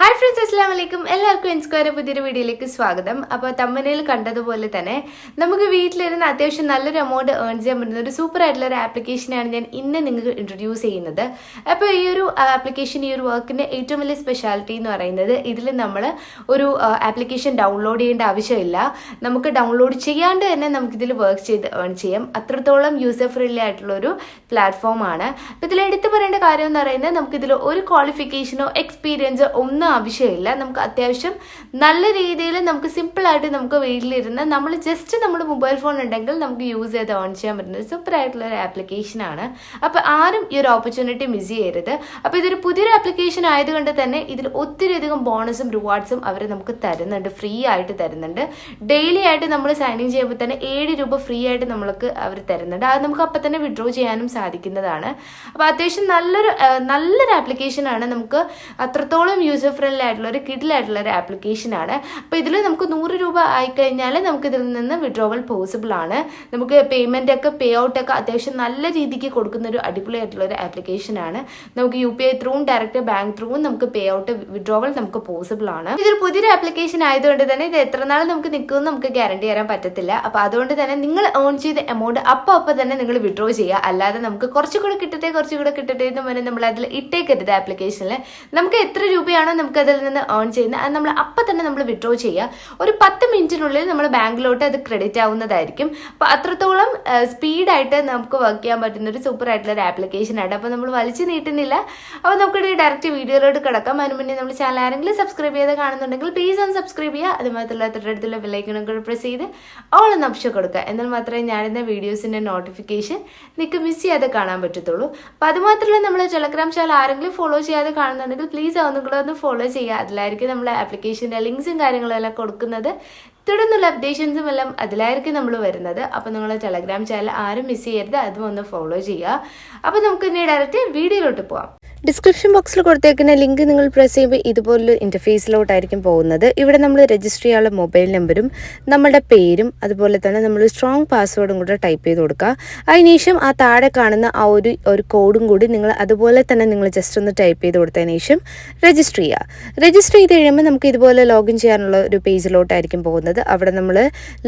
Hi friends, അസ്സലാമു അലൈക്കും. എല്ലാവർക്കും ഇൻസ്ക്വയർ പുതിയൊരു വീഡിയോയിലേക്ക് സ്വാഗതം. അപ്പോൾ തമ്പനയിൽ കണ്ടതുപോലെ തന്നെ നമുക്ക് വീട്ടിലിരുന്ന് അത്യാവശ്യം നല്ലൊരു എമൗണ്ട് ഏൺ ചെയ്യാൻ പറ്റുന്ന ഒരു സൂപ്പർ ആയിട്ടുള്ള ഒരു ആപ്ലിക്കേഷനാണ് ഞാൻ ഇന്ന് നിങ്ങൾക്ക് ഇൻട്രൊഡ്യൂസ് ചെയ്യുന്നത്. അപ്പോൾ ഈ ഒരു ആപ്ലിക്കേഷൻ, ഈ ഒരു വർക്കിൻ്റെ ഏറ്റവും വലിയ സ്പെഷ്യാലിറ്റി എന്ന് പറയുന്നത് ഇതിൽ നമ്മൾ ഒരു ആപ്ലിക്കേഷൻ ഡൗൺലോഡ് ചെയ്യേണ്ട ആവശ്യമില്ല. നമുക്ക് ഡൗൺലോഡ് ചെയ്യാണ്ട് തന്നെ നമുക്കിതിൽ വർക്ക് ചെയ്ത് ഏൺ ചെയ്യാം. അത്രത്തോളം യൂസർ ഫ്രണ്ട്ലി ആയിട്ടുള്ള ഒരു പ്ലാറ്റ്ഫോമാണ്. അപ്പോൾ ഇതിൽ എടുത്തു പറയേണ്ട കാര്യം എന്ന് പറയുന്നത് നമുക്കിതിൽ ഒരു ക്വാളിഫിക്കേഷനോ എക്സ്പീരിയൻസോ ഒന്നും ആവശ്യമില്ല. നമുക്ക് അത്യാവശ്യം നല്ല രീതിയിൽ നമുക്ക് സിമ്പിളായിട്ട് നമുക്ക് വീട്ടിലിരുന്ന് നമ്മൾ നമ്മുടെ മൊബൈൽ ഫോൺ ഉണ്ടെങ്കിൽ നമുക്ക് യൂസ് ചെയ്ത് ഓൺ ചെയ്യാൻ പറ്റുന്ന സൂപ്പർ ആയിട്ടുള്ള ഒരു ആപ്ലിക്കേഷനാണ്. അപ്പോൾ ആരും ഈ ഒരു ഓപ്പർച്യൂണിറ്റി മിസ് ചെയ്യരുത്. അപ്പോൾ ഇതൊരു പുതിയൊരു ആപ്ലിക്കേഷൻ ആയതുകൊണ്ട് തന്നെ ഇതിൽ ഒത്തിരി അധികം ബോണസും റിവാർഡ്സും അവർ നമുക്ക് തരുന്നുണ്ട്, ഫ്രീ ആയിട്ട് തരുന്നുണ്ട്. ഡെയിലി ആയിട്ട് നമ്മൾ സൈൻ ഇൻ ചെയ്യുമ്പോൾ തന്നെ 7 രൂപ ഫ്രീ ആയിട്ട് നമ്മൾക്ക് അവർ തരുന്നുണ്ട്. അത് നമുക്ക് അപ്പം തന്നെ വിഡ്രോ ചെയ്യാനും സാധിക്കുന്നതാണ്. അപ്പോൾ അത്യാവശ്യം നല്ലൊരു ആപ്ലിക്കേഷനാണ്. നമുക്ക് അത്രത്തോളം യൂസർ ഫ്രണ്ട്ലി ആയിട്ടുള്ള ഒരു കിഡിലായിട്ടുള്ള ഒരു ആപ്ലിക്കേഷനാണ്. അപ്പോൾ ഇതിൽ നമുക്ക് 100 രൂപ ആയിക്കഴിഞ്ഞാൽ നമുക്ക് ഇതിൽ നിന്ന് വിഡ്രോവൽ പോസിബിൾ ആണ്. നമുക്ക് പേയ്മെൻ്റ് ഒക്കെ പേ ഔട്ട് ഒക്കെ അത്യാവശ്യം നല്ല രീതിക്ക് കൊടുക്കുന്ന ഒരു അടിപൊളിയായിട്ടുള്ള ഒരു ആപ്ലിക്കേഷനാണ്. നമുക്ക് UPI ത്രൂവും ഡയറക്റ്റ് ബാങ്ക് ത്രൂവും നമുക്ക് പേ ഔട്ട് വിഡ്രോവൽ നമുക്ക് പോസിബിൾ ആണ്. ഇതൊരു പുതിയൊരു ആപ്ലിക്കേഷൻ ആയതുകൊണ്ട് തന്നെ ഇത് എത്ര നാൾ നമുക്ക് നിൽക്കുമെന്ന് നമുക്ക് ഗ്യാരണ്ടി തരാൻ പറ്റത്തില്ല. അപ്പോൾ അതുകൊണ്ട് തന്നെ നിങ്ങൾ ഏൺ ചെയ്ത എമൗണ്ട് അപ്പം തന്നെ നിങ്ങൾ വിഡ്രോ ചെയ്യുക. അല്ലാതെ നമുക്ക് കുറച്ചുകൂടെ കിട്ടട്ടെ എന്ന് പറഞ്ഞാൽ നമ്മൾ അതിൽ ഇട്ടേക്കരുത്. ആപ്ലിക്കേഷനിൽ നമുക്ക് എത്ര രൂപയാണോ നമുക്ക് അതിൽ നിന്ന് ഏൺ ചെയ്യുന്നത് അത് നമ്മൾ അപ്പം തന്നെ നമ്മൾ വിഡ്രോ ചെയ്യുക. ഒരു 10 മിനിറ്റിനുള്ളിൽ നമ്മൾ ബാങ്കിലോട്ട് അത് ക്രെഡിറ്റ് ആവുന്നതായിരിക്കും. അപ്പോൾ അത്രത്തോളം സ്പീഡായിട്ട് നമുക്ക് വർക്ക് ചെയ്യാൻ പറ്റുന്ന ഒരു സൂപ്പർ ആയിട്ടുള്ള ഒരു ആപ്ലിക്കേഷനാണ്. അപ്പോൾ നമ്മൾ വലിച്ചു നീട്ടുന്നില്ല. അപ്പോൾ നമുക്ക് ഡയറക്റ്റ് വീഡിയോയിലോട്ട് കിടക്കാം. അതിന് മുന്നേ നമ്മൾ ചാനൽ ആരെങ്കിലും സബ്സ്ക്രൈബ് ചെയ്ത് കാണുന്നുണ്ടെങ്കിൽ പ്ലീസ് ഒന്ന് സബ്സ്ക്രൈബ് ചെയ്യുക. അതുമാത്രമല്ല തൊട്ടടുത്തുള്ള ബെല്ലൈക്കണും കൂടെ പ്രസ് ചെയ്ത് ഓൾ എന്ന് ഓപ്ഷൻ കൊടുക്കുക. എന്നാൽ മാത്രമേ ഞാനിന്ന വീഡിയോസിൻ്റെ നോട്ടിഫിക്കേഷൻ നിങ്ങൾക്ക് മിസ് ചെയ്യാതെ കാണാൻ പറ്റത്തുള്ളൂ. അപ്പോൾ അതുമാത്രമല്ല നമ്മൾ ടെലഗ്രാം ചാനൽ ആരെങ്കിലും ഫോളോ ചെയ്യാതെ കാണുന്നുണ്ടെങ്കിൽ പ്ലീസ് അതൊന്നും കൂടെ ഒന്ന് ഫോളോ ചെയ്യുക. അതിലായിരിക്കും നമ്മൾ ആപ്ലിക്കേഷൻ്റെ ലിങ്ക്സും കാര്യങ്ങളും എല്ലാം കൊടുക്കുന്നത്. തുടർന്നുള്ള അപ്ഡേഷൻസും എല്ലാം അതിലായിരിക്കും നമ്മൾ വരുന്നത്. അപ്പോൾ നിങ്ങൾ ടെലഗ്രാം ചാനൽ ആരും മിസ് ചെയ്യരുത്, അതും ഒന്ന് ഫോളോ ചെയ്യുക. അപ്പോൾ നമുക്ക് ഇനി ഡയറക്റ്റ് വീഡിയോയിലോട്ട് പോകാം. ഡിസ്ക്രിപ്ഷൻ ബോക്സിൽ കൊടുത്തേക്കുന്ന ലിങ്ക് നിങ്ങൾ പ്രസ് ചെയ്യുമ്പോൾ ഇതുപോലൊരു ഇൻ്റർഫേസിലോട്ടായിരിക്കും പോകുന്നത്. ഇവിടെ നമ്മൾ രജിസ്റ്റർ ചെയ്യാനുള്ള മൊബൈൽ നമ്പറും നമ്മുടെ പേരും അതുപോലെ തന്നെ നമ്മൾ സ്ട്രോങ് പാസ്വേഡും കൂടെ ടൈപ്പ് ചെയ്ത് കൊടുക്കുക. അതിനുശേഷം ആ താഴെ കാണുന്ന ആ ഒരു കോഡും കൂടി നിങ്ങൾ അതുപോലെ തന്നെ നിങ്ങൾ ജസ്റ്റ് ഒന്ന് ടൈപ്പ് ചെയ്ത് കൊടുത്തതിന് ശേഷം രജിസ്റ്റർ ചെയ്യുക. രജിസ്റ്റർ ചെയ്ത് കഴിയുമ്പോൾ നമുക്ക് ഇതുപോലെ ലോഗിൻ ചെയ്യാനുള്ള ഒരു പേജിലോട്ടായിരിക്കും പോകുന്നത്. അവിടെ നമ്മൾ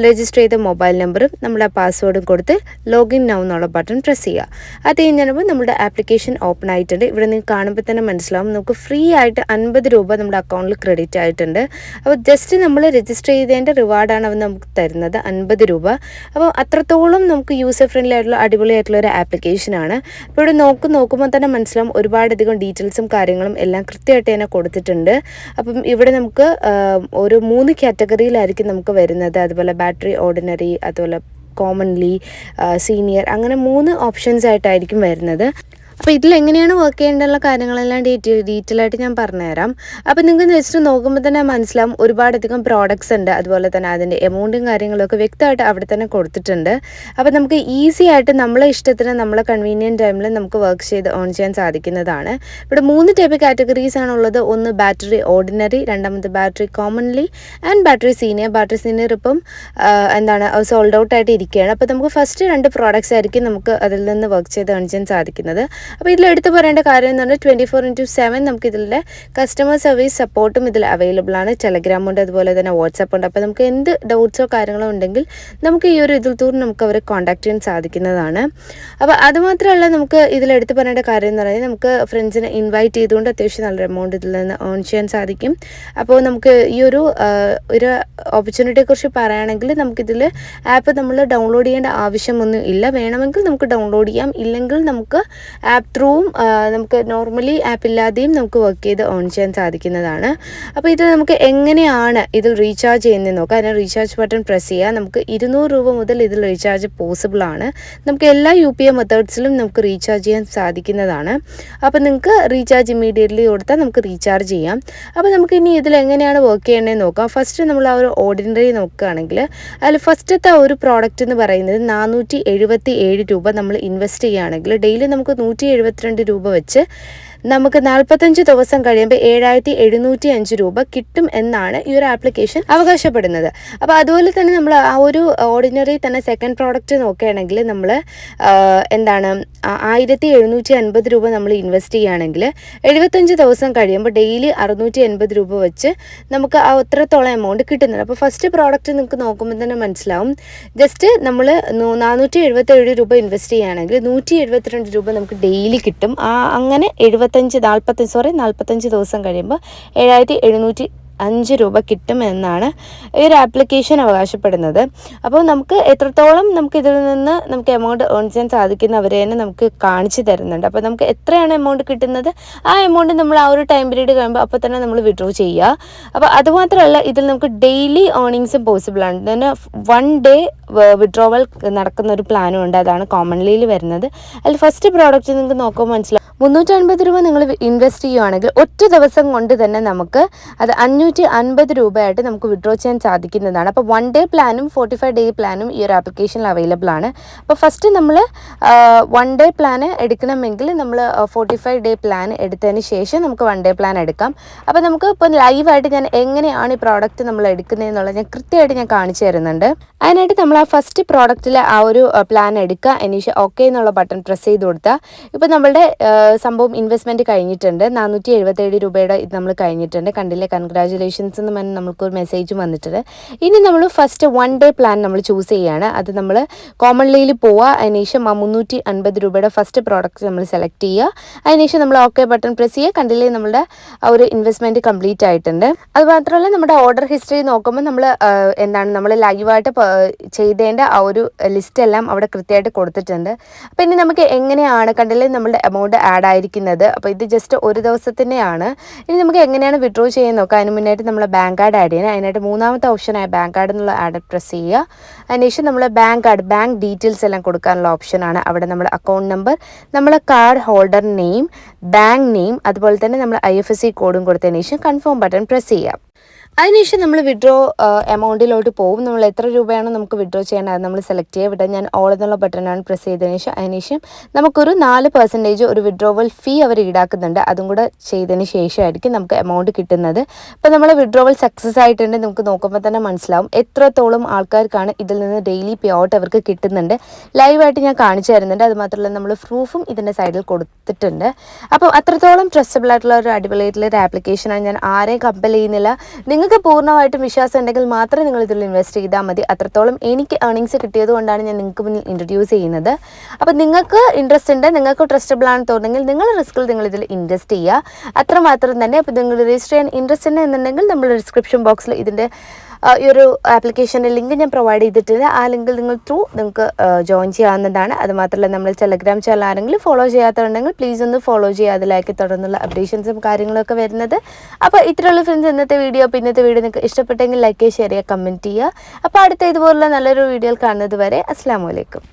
രജിസ്റ്റർ ചെയ്ത മൊബൈൽ നമ്പറും നമ്മുടെ പാസ്വേഡും കൊടുത്ത് ലോഗിൻ നൗ എന്നുള്ള ബട്ടൺ പ്രസ് ചെയ്യുക. അത് കഴിഞ്ഞപ്പോൾ നമ്മുടെ ആപ്ലിക്കേഷൻ ഓപ്പൺ ആയിട്ടുണ്ട്. ഇവിടെ കാണുമ്പോൾ തന്നെ മനസ്സിലാവും നമുക്ക് ഫ്രീ ആയിട്ട് 50 രൂപ നമ്മുടെ അക്കൗണ്ടിൽ ക്രെഡിറ്റ് ആയിട്ടുണ്ട്. അപ്പോൾ ജസ്റ്റ് നമ്മൾ രജിസ്റ്റർ ചെയ്തതിൻ്റെ റിവാർഡാണ് അവർ നമുക്ക് തരുന്നത്, 50 രൂപ. അപ്പോൾ അത്രത്തോളം നമുക്ക് യൂസർ ഫ്രണ്ട്ലി ആയിട്ടുള്ള അടിപൊളിയായിട്ടുള്ള ഒരു ആപ്ലിക്കേഷനാണ്. അപ്പോൾ ഇവിടെ നോക്കുമ്പോൾ തന്നെ മനസ്സിലാവും ഒരുപാടധികം ഡീറ്റെയിൽസും കാര്യങ്ങളും എല്ലാം കൃത്യമായിട്ട് തന്നെ കൊടുത്തിട്ടുണ്ട്. അപ്പം ഇവിടെ നമുക്ക് ഒരു 3 കാറ്റഗറിയിലായിരിക്കും നമുക്ക് വരുന്നത്. അതുപോലെ ബാറ്ററി ഓർഡിനറി, അതുപോലെ കോമൺലി, സീനിയർ, അങ്ങനെ 3 ഓപ്ഷൻസ് ആയിട്ടായിരിക്കും വരുന്നത്. അപ്പോൾ ഇതിലെങ്ങനെയാണ് വർക്ക് ചെയ്യേണ്ടുള്ള കാര്യങ്ങളെല്ലാം ഡീറ്റെയിൽ ആയിട്ട് ഞാൻ പറഞ്ഞുതരാം. അപ്പോൾ നിങ്ങൾക്ക് ജസ്റ്റ് നോക്കുമ്പോൾ തന്നെ മനസ്സിലാവും ഒരുപാടധികം പ്രോഡക്ട്സ് ഉണ്ട്. അതുപോലെ തന്നെ അതിൻ്റെ എമൗണ്ടും കാര്യങ്ങളൊക്കെ വ്യക്തമായിട്ട് അവിടെ തന്നെ കൊടുത്തിട്ടുണ്ട്. അപ്പോൾ നമുക്ക് ഈസി ആയിട്ട് നമ്മളെ ഇഷ്ടത്തിന് നമ്മളെ കൺവീനിയൻറ്റ് ടൈമിൽ നമുക്ക് വർക്ക് ചെയ്ത് ഓൺ ചെയ്യാൻ സാധിക്കുന്നതാണ്. ഇവിടെ 3 ടൈപ്പ് കാറ്റഗറീസ് ആണുള്ളത്. ഒന്ന് ബാറ്ററി ഓർഡിനറി, രണ്ടാമത് battery commonly and battery senior. Battery senior ഇപ്പം സോൾഡ് ഔട്ട് ആയിട്ട് ഇരിക്കുകയാണ്. അപ്പോൾ നമുക്ക് ഫസ്റ്റ് 2 പ്രോഡക്ട്സ് ആയിരിക്കും നമുക്ക് അതിൽ നിന്ന് വർക്ക് ചെയ്ത് ഓൺ ചെയ്യാൻ സാധിക്കുന്നത്. അപ്പോൾ ഇതിൽ എടുത്ത് പറയേണ്ട കാര്യം എന്ന് പറഞ്ഞാൽ 24/7 നമുക്ക് ഇതിലെ കസ്റ്റമർ സർവീസ് സപ്പോർട്ടും ഇതിൽ അവൈലബിൾ ആണ്. ടെലഗ്രാം ഉണ്ട്, അതുപോലെ തന്നെ വാട്സാപ്പ് ഉണ്ട്. അപ്പോൾ നമുക്ക് എന്ത് ഡൗട്ട്സോ കാര്യങ്ങളോ ഉണ്ടെങ്കിൽ നമുക്ക് ഈ ഒരു ഇതിൽ തോറും നമുക്ക് അവരെ കോൺടാക്ട് ചെയ്യാൻ സാധിക്കുന്നതാണ്. അപ്പോൾ അതുമാത്രമല്ല നമുക്ക് ഇതിലെടുത്ത് പറയേണ്ട കാര്യം എന്ന് പറയുന്നത് നമുക്ക് ഫ്രണ്ട്സിനെ ഇൻവൈറ്റ് ചെയ്തുകൊണ്ട് അത്യാവശ്യം നല്ലൊരു എമൗണ്ട് ഇതിൽ നിന്ന് ഏൺ ചെയ്യാൻ സാധിക്കും. അപ്പോൾ നമുക്ക് ഈ ഒരു ഓപ്പർച്യൂണിറ്റിയെക്കുറിച്ച് പറയുകയാണെങ്കിൽ നമുക്കിതിൽ ആപ്പ് നമ്മൾ ഡൗൺലോഡ് ചെയ്യേണ്ട ആവശ്യമൊന്നും ഇല്ല. വേണമെങ്കിൽ നമുക്ക് ഡൗൺലോഡ് ചെയ്യാം, ഇല്ലെങ്കിൽ നമുക്ക് ആപ്പ് ത്രൂവും നമുക്ക് നോർമലി ആപ്പ് ഇല്ലാതെയും നമുക്ക് വർക്ക് ചെയ്ത് ഓൺ ചെയ്യാൻ സാധിക്കുന്നതാണ്. അപ്പോൾ ഇത് നമുക്ക് എങ്ങനെയാണ് ഇതിൽ റീചാർജ് ചെയ്യുന്നത് നോക്കാം. അതിന് റീചാർജ് ബട്ടൺ പ്രസ് ചെയ്യുക. നമുക്ക് 200 രൂപ മുതൽ ഇതിൽ റീചാർജ് പോസിബിൾ ആണ്. നമുക്ക് എല്ലാ UPI മെത്തേഡ്സിലും നമുക്ക് റീചാർജ് ചെയ്യാൻ സാധിക്കുന്നതാണ്. അപ്പോൾ നിങ്ങൾക്ക് റീചാർജ് ഇമ്മീഡിയറ്റ്ലി കൊടുത്താൽ നമുക്ക് റീചാർജ് ചെയ്യാം. അപ്പോൾ നമുക്ക് ഇനി ഇതിൽ എങ്ങനെയാണ് വർക്ക് ചെയ്യേണ്ടതെന്ന് നോക്കാം. ഫസ്റ്റ് നമ്മൾ ആ ഒരു ഓർഡിനറി നോക്കുകയാണെങ്കിൽ അതിൽ ഫസ്റ്റത്തെ ഒരു പ്രോഡക്റ്റ് എന്ന് പറയുന്നത് 477 രൂപ നമ്മൾ ഇൻവെസ്റ്റ് ചെയ്യുകയാണെങ്കിൽ ഡെയിലി നമുക്ക് 172 രൂപ വെച്ച് നമുക്ക് 45 ദിവസം കഴിയുമ്പോൾ 7,705 രൂപ കിട്ടും എന്നാണ് ഈ ഒരു ആപ്ലിക്കേഷൻ അവകാശപ്പെടുന്നത്. അപ്പോൾ അതുപോലെ തന്നെ നമ്മൾ ആ ഒരു ഓർഡിനറി തന്നെ സെക്കൻഡ് പ്രോഡക്റ്റ് നോക്കുകയാണെങ്കിൽ നമ്മൾ 1,750 രൂപ നമ്മൾ ഇൻവെസ്റ്റ് ചെയ്യുകയാണെങ്കിൽ 75 ദിവസം കഴിയുമ്പോൾ ഡെയിലി 680 രൂപ വെച്ച് നമുക്ക് ആ അത്രത്തോളം എമൗണ്ട് കിട്ടുന്നുണ്ട്. അപ്പോൾ ഫസ്റ്റ് പ്രോഡക്റ്റ് നിങ്ങൾക്ക് നോക്കുമ്പോൾ തന്നെ മനസ്സിലാവും. ജസ്റ്റ് നമ്മൾ 477 രൂപ ഇൻവെസ്റ്റ് ചെയ്യുകയാണെങ്കിൽ 172 രൂപ നമുക്ക് ഡെയിലി കിട്ടും. അങ്ങനെ 45 ദിവസം കഴിയുമ്പോൾ 7,705 രൂപ കിട്ടുമെന്നാണ് ഈ ഒരു ആപ്ലിക്കേഷൻ അവകാശപ്പെടുന്നത്. അപ്പോൾ നമുക്ക് എത്രത്തോളം നമുക്ക് ഇതിൽ നിന്ന് നമുക്ക് എമൗണ്ട് ഏൺ ചെയ്യാൻ സാധിക്കുന്നവരെ തന്നെ നമുക്ക് കാണിച്ചു തരുന്നുണ്ട്. അപ്പോൾ നമുക്ക് എത്രയാണ് എമൗണ്ട് കിട്ടുന്നത് ആ എമൗണ്ട് നമ്മൾ ആ ഒരു ടൈം പീരീഡ് കഴിയുമ്പോൾ അപ്പോൾ തന്നെ നമ്മൾ വിഡ്രോ ചെയ്യുക. അപ്പോൾ അതുമാത്രമല്ല ഇതിൽ നമുക്ക് ഡെയിലി ഏർണിങ്സും പോസിബിൾ ആണ്. തന്നെ 1 ഡേ വിഡ്രോവൽ നടക്കുന്ന ഒരു പ്ലാനും ഉണ്ട്. അതാണ് കോമൺലി വരുന്നത്. അതിൽ ഫസ്റ്റ് പ്രോഡക്റ്റ് നിങ്ങൾക്ക് നോക്കുമ്പോൾ മനസ്സിലാവും. 350 രൂപ നിങ്ങൾ ഇൻവെസ്റ്റ് ചെയ്യുകയാണെങ്കിൽ ഒറ്റ ദിവസം കൊണ്ട് തന്നെ നമുക്ക് അത് 550 രൂപയായിട്ട് നമുക്ക് വിഡ്രോ ചെയ്യാൻ സാധിക്കുന്നതാണ്. അപ്പോൾ 1 ഡേ പ്ലാനും 45 ഡേ പ്ലാനും ഈ ഒരു ആപ്ലിക്കേഷനിൽ അവൈലബിൾ ആണ്. അപ്പോൾ ഫസ്റ്റ് നമ്മൾ 1 ഡേ പ്ലാൻ എടുക്കണമെങ്കിൽ നമ്മൾ 45 ഡേ പ്ലാൻ എടുത്തതിന് ശേഷം നമുക്ക് 1 ഡേ പ്ലാൻ എടുക്കാം. അപ്പോൾ നമുക്ക് ഇപ്പോൾ ലൈവായിട്ട് ഞാൻ എങ്ങനെയാണ് ഈ പ്രോഡക്റ്റ് നമ്മൾ എടുക്കുന്നതെന്നുള്ളത് ഞാൻ കൃത്യമായിട്ട് ഞാൻ കാണിച്ചു തരുന്നുണ്ട്. അതിനായിട്ട് നമ്മൾ ആ ഫസ്റ്റ് പ്രോഡക്റ്റിൽ ആ ഒരു പ്ലാൻ എടുക്കുക. അതിന് ഓക്കെ എന്നുള്ള ബട്ടൺ പ്രസ് ചെയ്ത് കൊടുത്താൽ ഇപ്പോൾ നമ്മളുടെ സംഭവം ഇൻവെസ്റ്റ്മെൻറ്റ് കഴിഞ്ഞിട്ടുണ്ട്. 477 രൂപയുടെ ഇത് നമ്മൾ കഴിഞ്ഞിട്ടുണ്ട്. കണ്ടില്ലേ, കൺഗ്രാജുലേഷൻസ് എന്ന് പറഞ്ഞ് നമുക്കൊരു മെസ്സേജ് വന്നിട്ടുണ്ട്. ഇനി നമ്മൾ ഫസ്റ്റ് 1 ഡേ പ്ലാൻ നമ്മൾ ചൂസ് ചെയ്യുകയാണ്. അത് നമ്മൾ കോമൺലിയിൽ പോവുക. അതിനുശേഷം ആ 350 രൂപയുടെ ഫസ്റ്റ് പ്രോഡക്റ്റ് നമ്മൾ സെലക്ട് ചെയ്യുക. അതിനുശേഷം നമ്മൾ ഓക്കെ ബട്ടൺ പ്രസ് ചെയ്യുക. കണ്ടില്ലേ, നമ്മുടെ ആ ഒരു ഇൻവെസ്റ്റ്മെൻറ്റ് കംപ്ലീറ്റ് ആയിട്ടുണ്ട്. അതുമാത്രമല്ല നമ്മുടെ ഓർഡർ ഹിസ്റ്ററി നോക്കുമ്പോൾ നമ്മൾ നമ്മൾ ലൈവായിട്ട് ചെയ്തതിൻ്റെ ആ ഒരു ലിസ്റ്റ് എല്ലാം അവിടെ കൃത്യമായിട്ട് കൊടുത്തിട്ടുണ്ട്. അപ്പോൾ ഇനി നമുക്ക് എങ്ങനെയാണ് കണ്ടില്ലേ നമ്മളുടെ എമൗണ്ട് ആഡ് ആയിരിക്കുന്നത്. അപ്പോൾ ഇത് ജസ്റ്റ് ഒരു ദിവസത്തിൻ്റെയാണ്. ഇനി നമുക്ക് എങ്ങനെയാണ് വിഡ്രോ ചെയ്യാൻ നോക്കാം. അതിന് മുന്നായിട്ട് നമ്മൾ ബാങ്ക് കാർഡ് ആഡ് ചെയ്യണം. അതിനായിട്ട് മൂന്നാമത്തെ ഓപ്ഷനായ ബാങ്ക് കാർഡ് എന്നുള്ള ആഡ് പ്രസ് ചെയ്യുക. അതിനുശേഷം നമ്മൾ ബാങ്ക് ഡീറ്റെയിൽസ് എല്ലാം കൊടുക്കാനുള്ള ഓപ്ഷനാണ്. അവിടെ നമ്മൾ അക്കൗണ്ട് നമ്പർ, നമ്മൾ card holder name, bank name, അതുപോലെ തന്നെ നമ്മൾ IFSC കോഡും കൊടുത്തതിന് ശേഷം കൺഫേം ബട്ടൺ പ്രസ് ചെയ്യാം. അതിനുശേഷം നമ്മൾ വിഡ്രോ എമൗണ്ടിലോട്ട് പോകും. നമ്മൾ എത്ര രൂപയാണോ നമുക്ക് വിഡ്രോ ചെയ്യേണ്ടത് അത് നമ്മൾ സെലക്ട് ചെയ്യുക. ഇവിടെ ഞാൻ ഓൾ എന്നുള്ള ബട്ടണാണ് പ്രസ് ചെയ്തതിന് ശേഷം അതിനുശേഷം നമുക്കൊരു 4% ഒരു വിഡ്രോവൽ ഫീ അവർ ഈടാക്കുന്നുണ്ട്. അതും കൂടെ ചെയ്തതിന് ശേഷമായിരിക്കും നമുക്ക് എമൗണ്ട് കിട്ടുന്നത്. അപ്പോൾ നമ്മൾ വിഡ്രോവൽ സക്സസ് ആയിട്ടുണ്ട്. നമുക്ക് നോക്കുമ്പോൾ തന്നെ മനസ്സിലാവും എത്രത്തോളം ആൾക്കാർക്കാണ് ഇതിൽ നിന്ന് ഡെയിലി പേ ഔട്ട് അവർക്ക് കിട്ടുന്നുണ്ട്. ലൈവായിട്ട് ഞാൻ കാണിച്ചു തരുന്നുണ്ട്. അതുമാത്രമല്ല നമ്മൾ പ്രൂഫും ഇതിൻ്റെ സൈഡിൽ കൊടുത്തിട്ടുണ്ട്. അപ്പോൾ അത്രത്തോളം ട്രസ്റ്റബിൾ ആയിട്ടുള്ള ഒരു അടിപൊളിയായിട്ടുള്ള ഒരു ആപ്ലിക്കേഷനാണ്. ഞാൻ ആരെയും കമ്പൽ ചെയ്യുന്നില്ല. നിങ്ങൾക്ക് പൂർണ്ണമായിട്ടും വിശ്വാസം ഉണ്ടെങ്കിൽ മാത്രമേ നിങ്ങൾ ഇതിൽ ഇൻവെസ്റ്റ് ചെയ്താൽ മതി. അത്രത്തോളം എനിക്ക് ഏർണിങ്സ് കിട്ടിയത് കൊണ്ടാണ് ഞാൻ നിങ്ങൾക്ക് മുന്നിൽ ഇൻട്രൊഡ്യൂസ് ചെയ്യുന്നത്. അപ്പോൾ നിങ്ങൾക്ക് ഇൻട്രസ്റ്റ് ഉണ്ട്, നിങ്ങൾക്ക് ട്രസ്റ്റബിൾ ആണെന്ന് തോന്നുന്നെങ്കിൽ നിങ്ങൾ റിസ്കിൽ നിങ്ങൾ ഇതിൽ ഇൻവെസ്റ്റ് ചെയ്യുക. അത്രമാത്രം തന്നെ. അപ്പോൾ നിങ്ങൾ രജിസ്റ്റർ ചെയ്യാൻ ഇൻട്രസ്റ്റ് ഉണ്ട് എന്നുണ്ടെങ്കിൽ നമ്മൾ ഡിസ്ക്രിപ്ഷൻ ബോക്സിൽ ഇതിൻ്റെ ഈ ഒരു ആപ്ലിക്കേഷൻ്റെ ലിങ്ക് ഞാൻ പ്രൊവൈഡ് ചെയ്തിട്ടുണ്ട്. ആ ലിങ്കിൽ നിങ്ങൾക്ക് ജോയിൻ ചെയ്യാവുന്നതാണ്. അതുമാത്രമല്ല നമ്മൾ ടെലഗ്രാം ചാനൽ ആരെങ്കിലും ഫോളോ ചെയ്യാത്തതുണ്ടെങ്കിൽ പ്ലീസ് ഒന്ന് ഫോളോ ചെയ്യുക. അതിലേക്ക് തുടർന്നുള്ള അപ്ഡേഷൻസും കാര്യങ്ങളൊക്കെ വരുന്നത്. അപ്പോൾ ഇത്രയുള്ള ഫ്രണ്ട്സ് ഇന്നത്തെ വീഡിയോ. അപ്പോൾ ഇന്നത്തെ വീഡിയോ നിങ്ങൾക്ക് ഇഷ്ടപ്പെട്ടെങ്കിൽ ലൈക്ക് ചെയ്യുക, ഷെയർ ചെയ്യുക, കമൻറ്റ് ചെയ്യുക. അപ്പോൾ അടുത്ത ഇതുപോലുള്ള നല്ലൊരു വീഡിയോയിൽ കാണുന്നത് വരെ അസ്സലാമു അലൈക്കും.